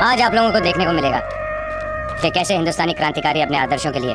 आज आप लोगों को देखने को मिलेगा कि कैसे हिंदुस्तानी क्रांतिकारी अपने आदर्शों के लिए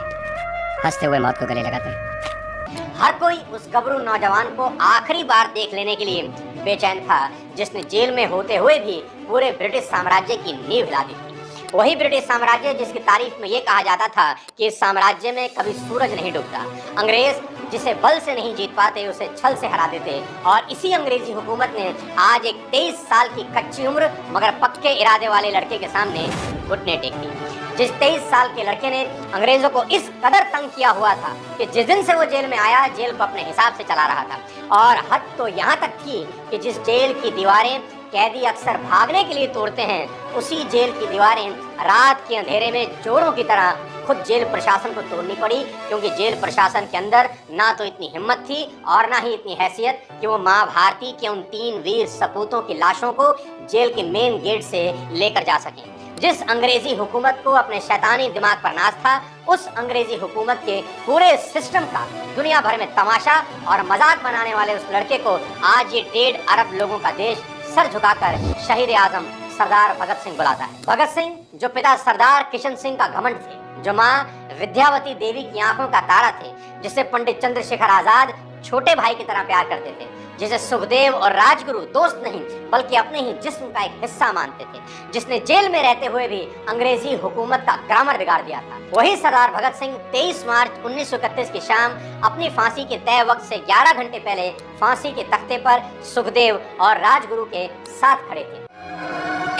हंसते हुए मौत को गले लगाते हैं। हर कोई उस गबरू नौजवान को आखिरी बार देख लेने के लिए बेचैन था जिसने जेल में होते हुए भी पूरे ब्रिटिश साम्राज्य की नींव हिला दी थी। वही ब्रिटिश साम्राज्य जिसकी तारीफ में ये कहा जाता था कि इस साम्राज्य में कभी सूरज नहीं डूबता। अंग्रेज जिसे बल से नहीं जीत पाते उसे छल से हरा देते। और इसी अंग्रेजी हुकूमत ने आज एक 23 साल की कच्ची उम्र मगर पक्के इरादे वाले लड़के के सामने घुटने टेक दी। जिस 23 साल के लड़के ने अंग्रेजों को इस कदर तंग किया हुआ था कि जिस दिन से वो जेल में आया जेल को अपने हिसाब से चला रहा था। और हद तो यहाँ तक थी कि जिस जेल की दीवारें कैदी अक्सर भागने के लिए तोड़ते हैं उसी जेल की दीवारें रात के अंधेरे में चोरों की तरह खुद जेल प्रशासन को तोड़नी पड़ी, क्योंकि जेल प्रशासन के अंदर ना तो इतनी हिम्मत थी और ना ही इतनी हैसियत कि वो माँ भारती के उन 3 वीर सपूतों की लाशों को जेल के मेन गेट से लेकर जा सकें। जिस अंग्रेजी हुकूमत को अपने शैतानी दिमाग पर नाज था उस अंग्रेजी हुकूमत के पूरे सिस्टम का दुनिया भर में तमाशा और मजाक बनाने वाले उस लड़के को आज ये 1.5 अरब लोगों का देश सर झुकाकर शहीद आजम सरदार भगत सिंह बुलाता है। भगत सिंह जो पिता सरदार किशन सिंह का घमंड थे, जो माँ विद्यावती देवी की आंखों का तारा थे, जिसे पंडित चंद्रशेखर आजाद छोटे भाई की तरह प्यार करते थे, जिसे सुखदेव और राजगुरु दोस्त नहीं बल्कि अपने ही जिस्म का एक हिस्सा मानते थे, जिसने जेल में रहते हुए भी अंग्रेजी हुकूमत का ग्रामर बिगाड़ दिया था, वही सरदार भगत सिंह 23 मार्च 1931 की शाम अपनी फांसी के तय वक्त से 11 घंटे पहले फांसी के तख्ते पर सुखदेव और राजगुरु के साथ खड़े थे।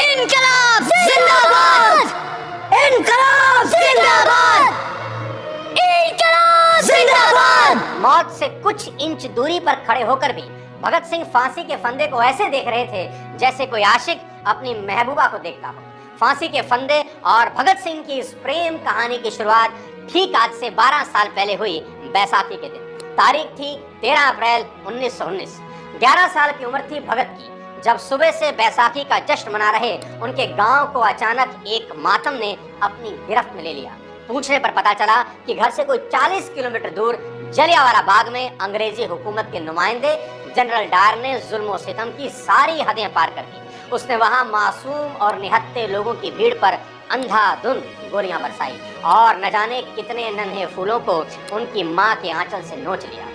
इनकलाब जिंदाबाद! इनकलाब जिंदाबाद! इनकलाब जिंदाबाद! मौत से कुछ इंच दूरी पर खड़े होकर भी भगत सिंह फांसी के फंदे को ऐसे देख रहे थे जैसे कोई आशिक अपनी महबूबा को देखता हो। फांसी के फंदे और भगत सिंह की इस प्रेम कहानी की शुरुआत ठीक आज से 12 साल पहले हुई बैसाखी के दिन। तारीख थी 13 अप्रैल 1919। 11 साल की उम्र थी भगत की जब सुबह से बैसाखी का जश्न मना रहे उनके गांव को अचानक एक मातम ने अपनी गिरफ्त में ले लिया। पूछने पर पता चला कि घर से कोई 40 किलोमीटर दूर जलियांवाला बाग में अंग्रेजी हुकूमत के नुमाइंदे जनरल डायर ने जुल्म और सितम की सारी हदें पार कर दी। उसने वहां मासूम और निहत्थे लोगों की भीड़ पर अंधाधुंध गोलियां बरसाई और न जाने कितने नन्हे फूलों को उनकी माँ के आंचल से नोच लिया।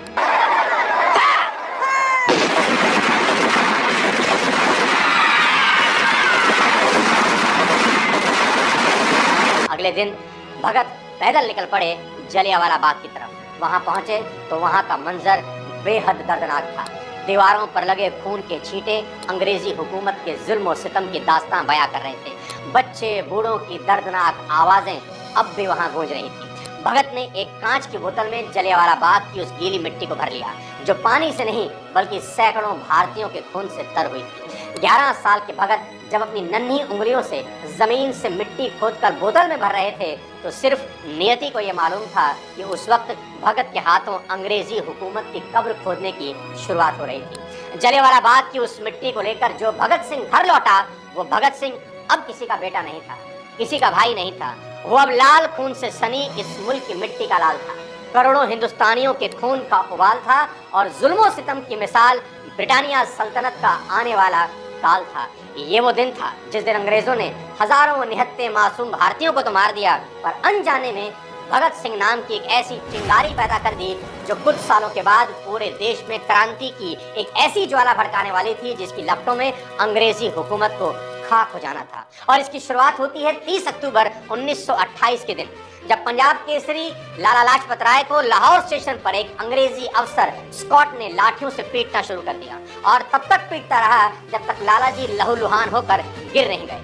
अगले दिन भगत पैदल निकल पड़े जलियांवाला बाग की तरफ। वहां पहुंचे तो वहां का मंजर बेहद दर्दनाक था। दीवारों पर लगे खून के छींटे अंग्रेजी हुकूमत के जुल्म और सितम की दास्तां बयां कर रहे थे। बच्चे बूढ़ों की दर्दनाक आवाजें अब भी वहां गूंज रही थी। भगत ने एक कांच की बोतल में जलियांवाला बाग की उस गीली मिट्टी को भर लिया जो पानी से नहीं बल्कि सैकड़ों भारतीयों के खून से तर हुई थी। 11 साल के भगत जब अपनी नन्ही उंगलियों से जमीन से मिट्टी खोदकर बोतल में भर रहे थे तो सिर्फ नियति को यह मालूम था कि उस वक्त भगत के हाथों अंग्रेजी हुकूमत की कब्र खोदने की शुरुआत हो रही थी। जलियांवाला बाग की उस मिट्टी को लेकर जो भगत सिंह घर लौटा वो भगत सिंह अब किसी का बेटा नहीं था, किसी का भाई नहीं था। वो अब लाल खून से सनी इस मुल्क की मिट्टी का लाल था। करोड़ों हिंदुस्तानियों के खून का उबाल था और जुल्म सितम की मिसाल ब्रिटानिया सल्तनत का आने वाला काल था। ये वो दिन था जिस दिन अंग्रेजों ने हजारों निहत्थे मासूम भारतीयों को तो मार दिया पर अनजाने में भगत सिंह नाम की एक ऐसी चिंगारी पैदा कर दी जो कुछ सालों के बाद पूरे देश में क्रांति की एक ऐसी ज्वाला भड़काने वाली थी जिसकी लपटों में अंग्रेजी हुकूमत को खाक हो जाना था। और इसकी शुरुआत होती है 30 अक्टूबर 1928 के दिन जब पंजाब केसरी लाला लाजपत राय को लाहौर स्टेशन पर एक अंग्रेजी अफसर स्कॉट ने लाठियों से पीटना शुरू कर दिया और तब तक पीटता रहा जब तक लाला जी लहूलुहान होकर गिर नहीं गए।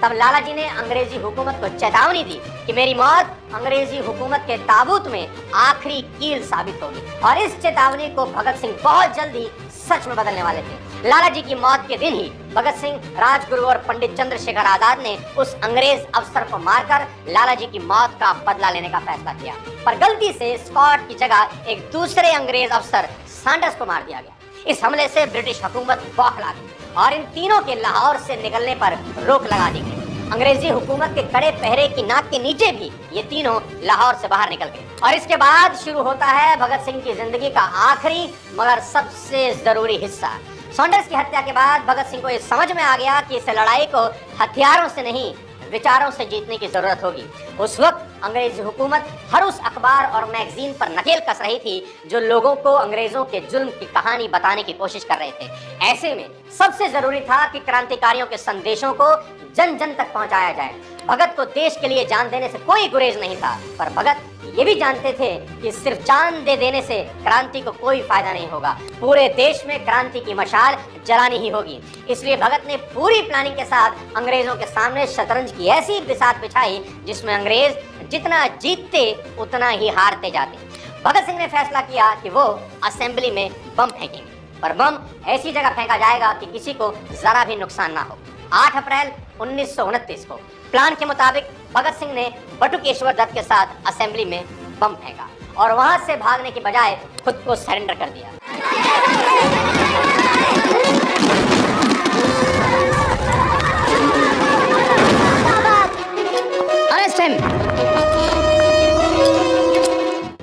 तब लाला जी ने अंग्रेजी हुकूमत को चेतावनी दी कि मेरी मौत अंग्रेजी हुकूमत के ताबूत में आखिरी कील साबित होगी। और इस चेतावनी को भगत सिंह बहुत जल्दी सच में बदलने वाले थे। लाला जी की मौत के दिन ही भगत सिंह, राजगुरु और पंडित चंद्रशेखर आजाद ने उस अंग्रेज अफसर को मारकर लाला जी की मौत का बदला लेने का फैसला किया। पर गलती से स्कॉट की जगह एक दूसरे अंग्रेज अफसर सैंडर्स को मार दिया गया। इस हमले से ब्रिटिश हुकूमत बौखला गई और इन तीनों के लाहौर से निकलने पर रोक लगा दी गई। अंग्रेजी हुकूमत के कड़े पहरे की नाक के नीचे भी ये तीनों लाहौर से बाहर निकल गए। और इसके बाद शुरू होता है भगत सिंह की जिंदगी का आखिरी मगर सबसे जरूरी हिस्सा। सॉन्डर्स की हत्या के बाद भगत सिंह को ये समझ में आ गया कि इस लड़ाई को हथियारों से नहीं विचारों से जीतने की जरूरत होगी। उस वक्त अंग्रेजी हुकूमत हर उस अखबार और मैगजीन पर नकेल कस रही थी जो लोगों को अंग्रेजों के जुल्म की कहानी बताने की कोशिश कर रहे थे। ऐसे में सबसे जरूरी था कि क्रांतिकारियों के संदेशों को जन जन तक पहुंचाया जाए। भगत को देश के लिए जान देने से कोई गुरेज नहीं था, पर भगत ये भी जानते थे कि सिर्फ जान दे देने से क्रांति को कोई फायदा नहीं होगा। पूरे देश में क्रांति की मशाल जलानी ही होगी। इसलिए भगत ने पूरी प्लानिंग के साथ अंग्रेजों के सामने शतरंज की ऐसी बिसात बिछाई जिसमें अंग्रेज जितना जीतते उतना ही हारते जाते। भगत सिंह ने फैसला किया कि वो असेंबली में बम फेंकेंगे, पर बम ऐसी जगह फेंका जाएगा कि किसी को जरा भी नुकसान ना हो। 8 अप्रैल 1929 को प्लान के मुताबिक भगत सिंह ने बटुकेश्वर दत्त के साथ असेंबली में बम फेंका और वहां से भागने के बजाय खुद को सरेंडर कर दिया।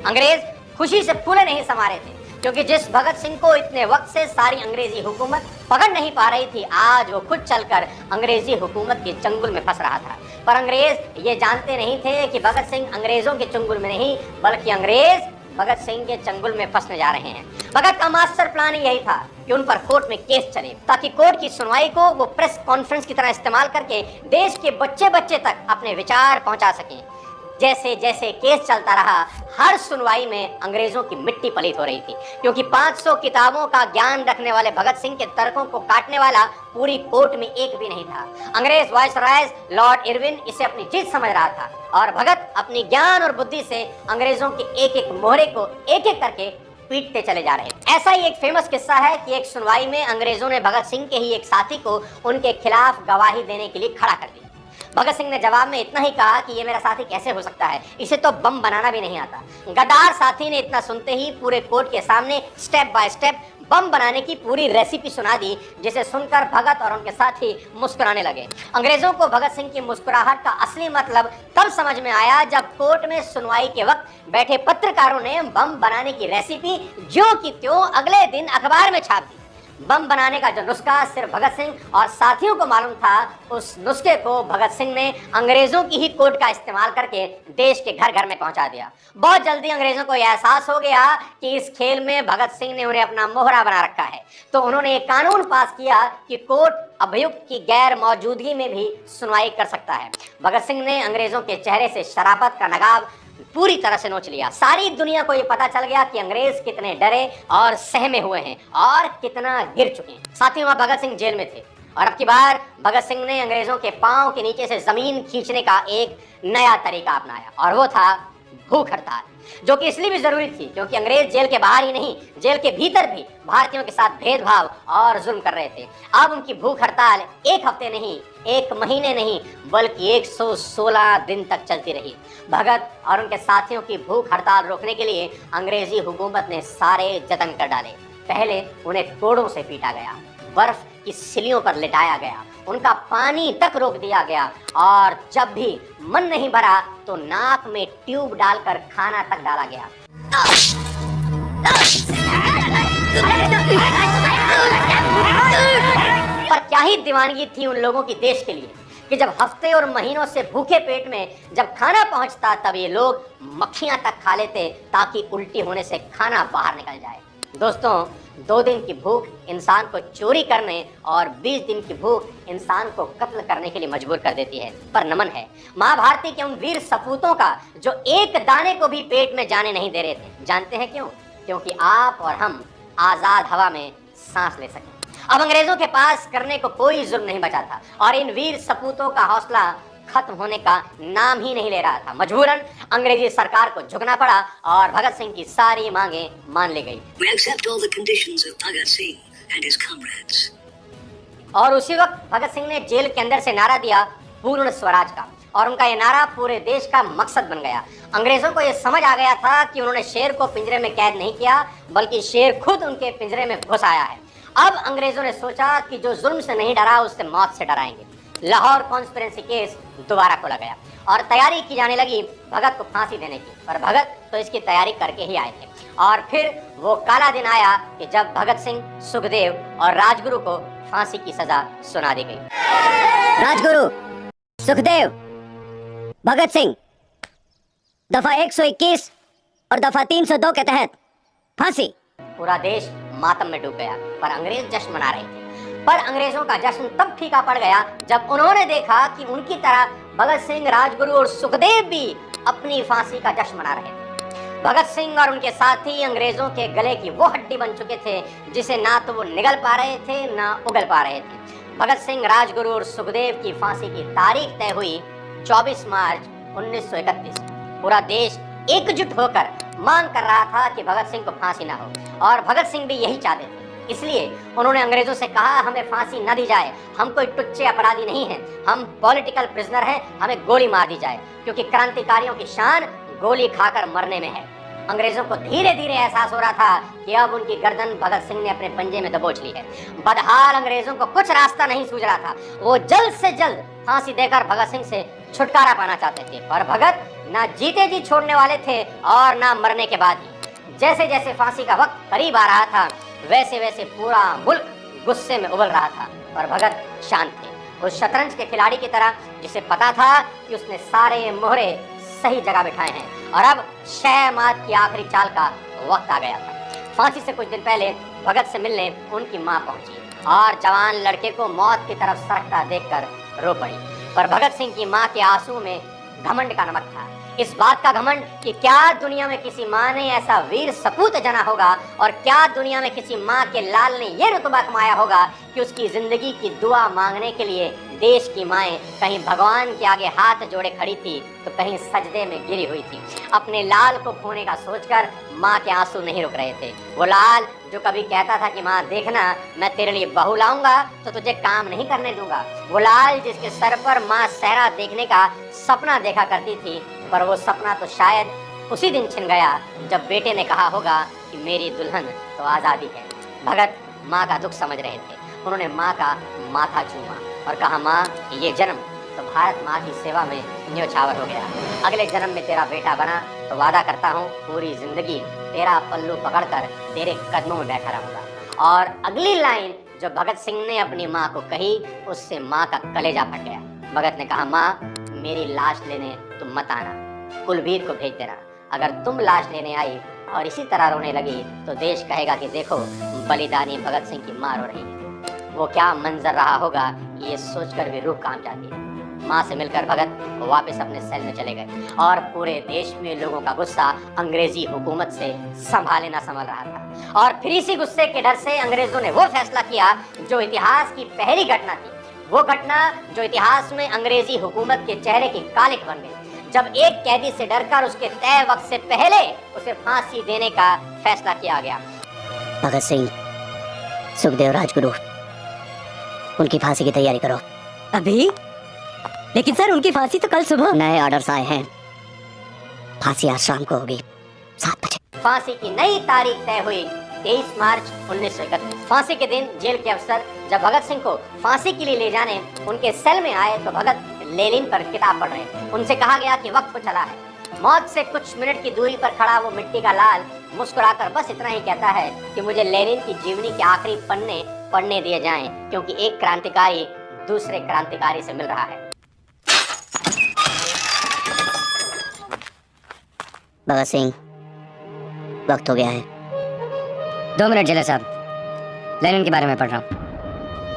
अंग्रेज खुशी से फूले नहीं समा रहे थे, क्योंकि जिस भगत सिंह को इतने वक्त से सारी अंग्रेजी हुकूमत पकड़ नहीं पा रही थी, आज वो खुद चलकर अंग्रेजी हुकूमत के चंगुल में फंस रहा था। पर अंग्रेज ये जानते नहीं थे कि भगत सिंह अंग्रेजों के चंगुल में नहीं बल्कि अंग्रेज भगत सिंह के चंगुल में फंसने जा रहे हैं। भगत का मास्टर प्लान यही था कि उन पर कोर्ट में केस चले, ताकि कोर्ट की सुनवाई को वो प्रेस कॉन्फ्रेंस की तरह इस्तेमाल करके देश के बच्चे बच्चे तक अपने विचार पहुंचा सकें। जैसे जैसे केस चलता रहा, हर सुनवाई में अंग्रेजों की मिट्टी पलीत हो रही थी, क्योंकि 500 किताबों का ज्ञान रखने वाले भगत सिंह के तर्कों को काटने वाला पूरी कोर्ट में एक भी नहीं था। अंग्रेज वायसराय लॉर्ड इरविन इसे अपनी जीत समझ रहा था और भगत अपनी ज्ञान और बुद्धि से अंग्रेजों के एक एक मोहरे को एक एक करके पीटते चले जा रहे। ऐसा ही एक फेमस किस्सा है कि एक सुनवाई में अंग्रेजों ने भगत सिंह के ही एक साथी को उनके खिलाफ गवाही देने के लिए खड़ा कर दिया। भगत सिंह ने जवाब में इतना ही कहा कि ये मेरा साथी कैसे हो सकता है, इसे तो बम बनाना भी नहीं आता। गद्दार साथी ने इतना सुनते ही पूरे कोर्ट के सामने स्टेप बाय स्टेप बम बनाने की पूरी रेसिपी सुना दी, जिसे सुनकर भगत और उनके साथी मुस्कुराने लगे। अंग्रेजों को भगत सिंह की मुस्कुराहट का असली मतलब तब समझ में आया जब कोर्ट में सुनवाई के वक्त बैठे पत्रकारों ने बम बनाने की रेसिपी ज्यों की त्यों अगले दिन अखबार में छाप दी। बम बनाने का जो नुस्खा सिर्फ भगत सिंह और साथियों को मालूम था, उस नुस्खे को भगत सिंह ने अंग्रेजों की ही कोड का इस्तेमाल करके देश के घर घर में पहुंचा दिया। बहुत जल्दी अंग्रेजों को यह एहसास हो गया कि इस खेल में भगत सिंह ने उन्हें अपना मोहरा बना रखा है, तो उन्होंने एक कानून पास किया कि कोर्ट अभियुक्त की गैर मौजूदगी में भी सुनवाई कर सकता है। भगत सिंह ने अंग्रेजों के चेहरे से शराफत का नकाब पूरी तरह से नोच लिया। सारी दुनिया को ये पता चल गया कि अंग्रेज कितने डरे और सहमे हुए हैं और कितना गिर चुके हैं। साथियों, वहां भगत सिंह जेल में थे और अब की बार भगत सिंह ने अंग्रेजों के पांव के नीचे से जमीन खींचने का एक नया तरीका अपनाया और वो था भूख हड़ताल, जो कि इसलिए भी जरूरी थी क्योंकि अंग्रेज जेल के बाहर ही नहीं, जेल के भीतर भी भारतीयों के साथ भेदभाव और जुल्म कर रहे थे। अब उनकी भूख हड़ताल एक हफ्ते नहीं, एक महीने नहीं, बल्कि 116 दिन तक चलती रही। भगत और उनके साथियों की भूख हड़ताल रोकने के लिए अंग्रेजी हुकूमत ने सारे जतन कर डाले। पहले उन्हें कोड़ों से पीटा गया, बर्फ की सिलियों पर लिटाया गया, उनका पानी तक रोक दिया गया और जब भी मन नहीं भरा तो नाक में ट्यूब डालकर खाना तक डाला गया। पर क्या ही दीवानगी थी उन लोगों की देश के लिए कि जब हफ्ते और महीनों से भूखे पेट में जब खाना पहुंचता तब ये लोग मक्खियां तक खा लेते ताकि उल्टी होने से खाना बाहर निकल जाए। दोस्तों, 2 दिन की भूख इंसान को चोरी करने और 20 दिन की भूख इंसान को कत्ल करने के लिए मजबूर कर देती है। पर नमन है महाभारती के उन वीर सपूतों का जो एक दाने को भी पेट में जाने नहीं दे रहे थे। जानते हैं क्यों? क्योंकि आप और हम आजाद हवा में सांस ले सकें। अब अंग्रेजों के पास करने को कोई जुल्म नहीं बचा था और इन वीर सपूतों का हौसला खत्म होने का नाम ही नहीं ले रहा था। मजबूरन अंग्रेजी सरकार को झुकना पड़ा और भगत सिंह की सारी मांगे मान ली गई। We accept all the conditions of Bhagat Singh and his comrades. और उसी वक्त भगत सिंह ने जेल के अंदर से नारा दिया पूर्ण स्वराज का, और उनका ये नारा पूरे देश का मकसद बन गया। अंग्रेजों को ये समझ आ गया था कि उन्होंने शेर को पिंजरे में कैद नहीं किया, बल्कि शेर खुद उनके पिंजरे में घुस आया है। अब अंग्रेजों ने सोचा कि जो जुल्म से नहीं डरा उससे मौत से डराएंगे। लाहौर कॉन्स्पिरेसी केस दोबारा खोला गया और तैयारी की जाने लगी भगत को फांसी देने की। पर भगत तो इसकी तैयारी करके ही आए थे। और फिर वो काला दिन आया कि जब भगत सिंह, सुखदेव और राजगुरु को फांसी की सजा सुना दी गई। राजगुरु, सुखदेव, भगत सिंह, दफा 121 और दफा 302 के तहत फांसी। पूरा देश मातम में डूब गया, पर अंग्रेज जश्न मना रहे थे। पर अंग्रेजों का जश्न तब फीका पड़ गया जब उन्होंने देखा कि उनकी तरह भगत सिंह, राजगुरु और सुखदेव भी अपनी फांसी का जश्न मना रहे थे। भगत सिंह और उनके साथी अंग्रेजों के गले की वो हड्डी बन चुके थे जिसे ना तो वो निगल पा रहे थे ना उगल पा रहे थे। भगत सिंह, राजगुरु और सुखदेव की फांसी की तारीख तय हुई 24 मार्च 1931। पूरा देश एकजुट होकर मांग कर रहा था कि भगत सिंह को फांसी ना हो और भगत सिंह भी यही चाहते थे। इसलिए उन्होंने अंग्रेजों से कहा, हमें फांसी न दी जाए, हम कोई टुच्चे अपराधी नहीं हैं, हम पॉलिटिकल प्रिजनर हैं, हमें गोली मार दी जाए, क्योंकि क्रांतिकारियों की शान गोली खाकर मरने में है। अंग्रेजों को धीरे धीरे एहसास हो रहा था कि अब उनकी गर्दन भगत सिंह ने अपने पंजे में दबोच ली है। बदहाल अंग्रेजों को कुछ रास्ता नहीं सूझ रहा था। वो जल्द से जल्द फांसी देकर भगत सिंह से छुटकारा पाना चाहते थे, पर भगत ना जीते जी छोड़ने वाले थे और ना मरने के बाद ही। जैसे जैसे फांसी का वक्त करीब आ रहा था वैसे वैसे पूरा मुल्क गुस्से में उबल रहा था, पर भगत शांत थे। उस शतरंज के खिलाड़ी की तरह जिसे पता था कि उसने सारे मोहरे सही जगह बिठाए हैं और अब शहमात की आखिरी चाल का वक्त आ गया था। फांसी से कुछ दिन पहले भगत से मिलने उनकी मां पहुंची और जवान लड़के को मौत की तरफ सरकता देखकर रो पड़ी। पर भगत सिंह की मां के आंसू में घमंड का नमक था। इस बात का घमंड कि क्या दुनिया में किसी माँ ने ऐसा वीर सपूत जना होगा और क्या दुनिया में किसी माँ के लाल ने यह रुतबा कमाया होगा कि उसकी जिंदगी की दुआ मांगने के लिए देश की माएं कहीं भगवान के आगे हाथ जोड़े खड़ी थी तो कहीं सजदे में गिरी हुई थी। अपने लाल को खोने का सोचकर माँ के आंसू नहीं रुक रहे थे। वो लाल जो कभी कहता था कि माँ देखना, मैं तेरे लिए बहू लाऊंगा तो तुझे काम नहीं करने दूंगा। वो लाल जिसके सर पर माँ सहरा देखने का सपना देखा करती थी, पर वो सपना तो शायद उसी दिन छिन गया जब बेटे ने कहा होगा कि मेरी दुल्हन तो आज़ादी है। भगत माँ का दुख समझ रहे थे। उन्होंने माँ का माथा चूमा और कहा, माँ ये जन्म तो भारत माँ की सेवा में न्योछावर हो गया। अगले जन्म में तेरा बेटा बना तो वादा करता हूँ पूरी जिंदगी तेरा पल्लू पकड़कर तेरे कदमों में बैठा रहूंगा। और अगली लाइन जो भगत सिंह ने अपनी माँ को कही उससे माँ का कलेजा फट गया। भगत ने कहा, माँ मेरी लाश लेने तुम मत आना, कुलबीर को भेज देना। अगर तुम लाश लेने आई और इसी तरह रोने लगी तो देश कहेगा कि देखो बलिदानी भगत सिंह की माँ रो रही है। वो क्या मंजर रहा होगा ये सोचकर भी रूह कांप जाती है। माँ से मिलकर भगत वापस अपने सेल में चले गए और पूरे देश में लोगों का गुस्सा अंग्रेजी हुकूमत से संभाले ना संभल रहा था। और फिर इसी गुस्से के डर से अंग्रेजों ने वो फैसला किया जो इतिहास की पहली घटना थी, वो घटना जो इतिहास में अंग्रेजी हुकूमत के चेहरे की कालिक बन गई, जब एक कैदी से डरकर उसके तय वक्त से पहले उसे फांसी देने का फैसला किया गया। भगत सिंह, सुखदेव, राजगुरु, उनकी फांसी की तैयारी करो। अभी? लेकिन सर उनकी फांसी तो कल सुबह। नए ऑर्डर्स आए हैं, फांसी आज शाम को होगी 7 बजे। फांसी की नई तारीख तय हुई 23 मार्च 1931। फांसी के दिन जेल के अफसर जब भगत सिंह को फांसी के लिए ले जाने उनके सेल में आए तो भगत लेनिन पर किताब पढ़ रहे थे। उनसे कहा गया कि वक्त चला है। मौत से कुछ मिनट की दूरी पर खड़ा वो मिट्टी का लाल मुस्कुराकर बस इतना ही कहता है कि मुझे लेनिन की जीवनी के आखिरी पन्ने पढ़ने दिए जाएं, क्योंकि एक क्रांतिकारी दूसरे क्रांतिकारी से मिल रहा है। भगत सिंह, वक्त हो गया है। 2 मिनट जेलर साहब, लेनिन के बारे में पढ़ रहा हूँ।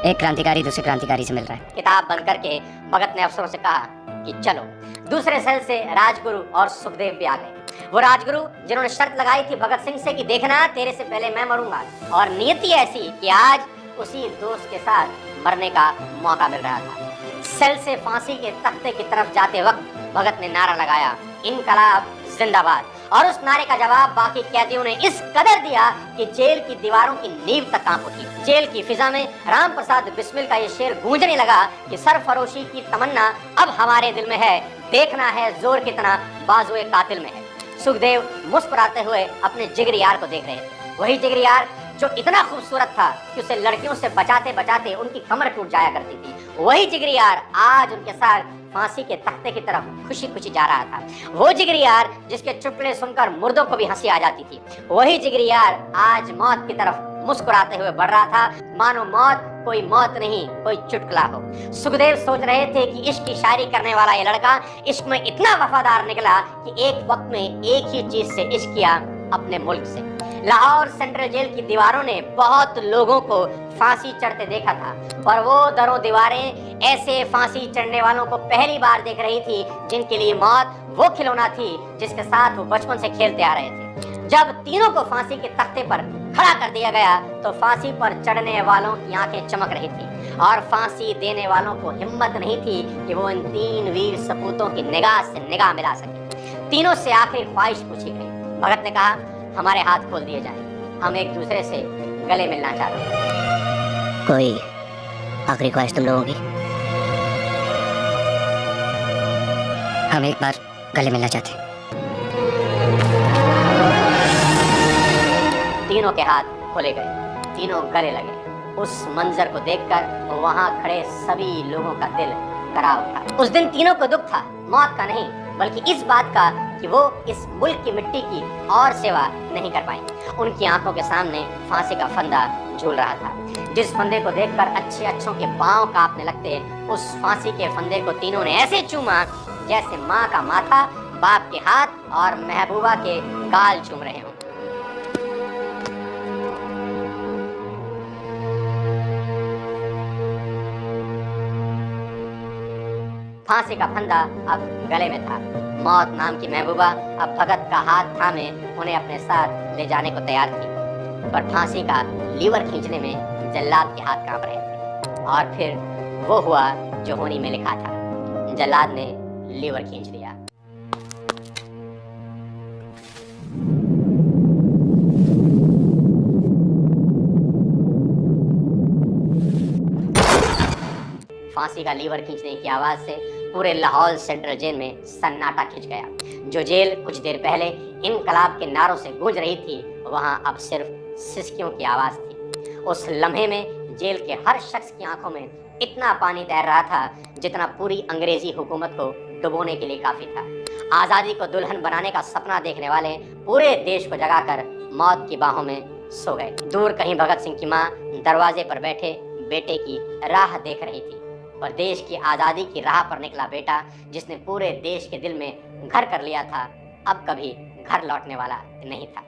एक क्रांतिकारी दूसरे क्रांतिकारी से मिल रहा है। किताब बंद करके भगत ने अफसरों से कहा कि चलो। दूसरे सेल से राजगुरु और सुखदेव भी आ गए। वो राजगुरु जिन्होंने शर्त लगाई थी भगत सिंह से कि देखना तेरे से पहले मैं मरूंगा, और नियति ऐसी कि आज उसी दोस्त के साथ मरने का मौका मिल रहा था। सेल से फांसी के तख्ते की तरफ जाते वक्त भगत ने नारा लगाया, इनकलाब जिंदाबाद। और उस नारे का जवाब बाकी कैदियों ने इस कदर दिया कि जेल की दीवारों की नींव तक कांप उठी। जेल की फिजा में राम प्रसाद बिस्मिल का ये शेर गूंजने लगा कि सरफरोशी की तमन्ना अब हमारे दिल में है, देखना है जोर कितना बाजुए कातिल में है। सुखदेव मुस्कुराते हुए अपने जिगरी यार को देख रहे थे, वही जिगरी यार जो इतना खूबसूरत था कि उसे लड़कियों से बचाते बचाते उनकी कमर टूट जाया करती थी। वही जिगरी यार आज उनके साथ फांसी के तख्ते की तरफ खुशी खुशी जा रहा था। वो जिगरी यार जिसके चुटकुले सुनकर मुर्दों को भी हंसी आ जाती थी, वही जिगरी यार आज मौत की तरफ मुस्कुराते हुए बढ़ रहा था, मानो मौत कोई मौत नहीं, कोई चुटकुला हो। सुखदेव सोच रहे थे कि इश्क की शायरी करने वाला ये लड़का इश्क में इतना वफादार निकला कि एक वक्त में एक ही चीज से इश्क किया, अपने मुल्क से। लाहौर सेंट्रल जेल की दीवारों ने बहुत लोगों को फांसी चढ़ते देखा था, पर वो दरों दीवारें ऐसे फांसी चढ़ने वालों को पहली बार देख रही थी जिनके लिए मौत वो खिलौना थी जिसके साथ वो बचपन से खेलते आ रहे थे। जब तीनों को फांसी के तख्ते पर खड़ा कर दिया गया तो फांसी पर चढ़ने वालों की आंखें चमक रही थी और फांसी देने वालों को हिम्मत नहीं थी कि वो इन तीन वीर सपूतों की निगाह से निगाह मिला सके। तीनों से आखिरी ख्वाहिश पूछी गई। भगत ने कहा, हमारे हाथ खोल दिए जाएं, हम एक दूसरे से गले मिलना चाहते हैं। कोई आखिरी ख्वाहिश तुम लोगों की? हम एक बार गले मिलना चाहते हैं। तीनों के हाथ खोले गए, तीनों गले लगे। उस मंजर को देखकर वहां खड़े सभी लोगों का दिल कराह उठा। उस दिन तीनों को दुख था, मौत का नहीं बल्कि इस बात का कि वो इस मुल्क की मिट्टी की और सेवा नहीं कर पाएंगे। उनकी आंखों के सामने फांसी का फंदा झूल रहा था। जिस फंदे को देखकर अच्छे अच्छों के पांव कांपने लगते, उस फांसी के फंदे को तीनों ने ऐसे चूमा जैसे माँ का माथा, बाप के हाथ और महबूबा के गाल चूम रहे हों। फांसी का फंदा अब गले में था। मौत नाम की महबूबा अब भगत का हाथ थामे उन्हें अपने साथ ले जाने को तैयार थी, पर फांसी का लीवर खींचने में जल्लाद के हाथ कांप रहे थे। और फिर वो हुआ जो होनी में लिखा था, जल्लाद ने लीवर खींच दिया। फांसी का लीवर खींचने की आवाज से पूरे लाहौर सेंट्रल जेल में सन्नाटा खिंच गया। जो जेल कुछ देर पहले इनकलाब के नारों से गूंज रही थी, वहां अब सिर्फ सिसकियों की आवाज थी। उस लम्हे में जेल के हर शख्स की आंखों में इतना पानी तैर रहा था जितना पूरी अंग्रेजी हुकूमत को डुबोने के लिए काफी था। आजादी को दुल्हन बनाने का सपना देखने वाले पूरे देश को जगाकर मौत की बाहों में सो गए। दूर कहीं भगत सिंह की माँ दरवाजे पर बैठे बेटे की राह देख रही थी, पर देश की आजादी की राह पर निकला बेटा, जिसने पूरे देश के दिल में घर कर लिया था, अब कभी घर लौटने वाला नहीं था।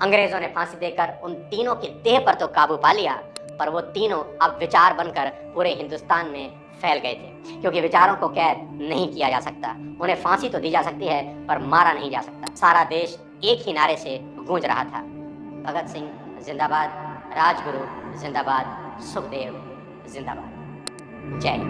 अंग्रेजों ने फांसी देकर उन तीनों की देह पर तो काबू पा लिया, पर वो तीनों अब विचार बनकर पूरे हिंदुस्तान में फैल गए थे, क्योंकि विचारों को कैद नहीं किया जा सकता। उन्हें फांसी तो दी जा सकती है, पर मारा नहीं जा सकता। सारा देश एक ही नारे से गूंज रहा था, भगत सिंह जिंदाबाद, राजगुरु जिंदाबाद, सुखदेव जिंदाबाद। जय हिंद।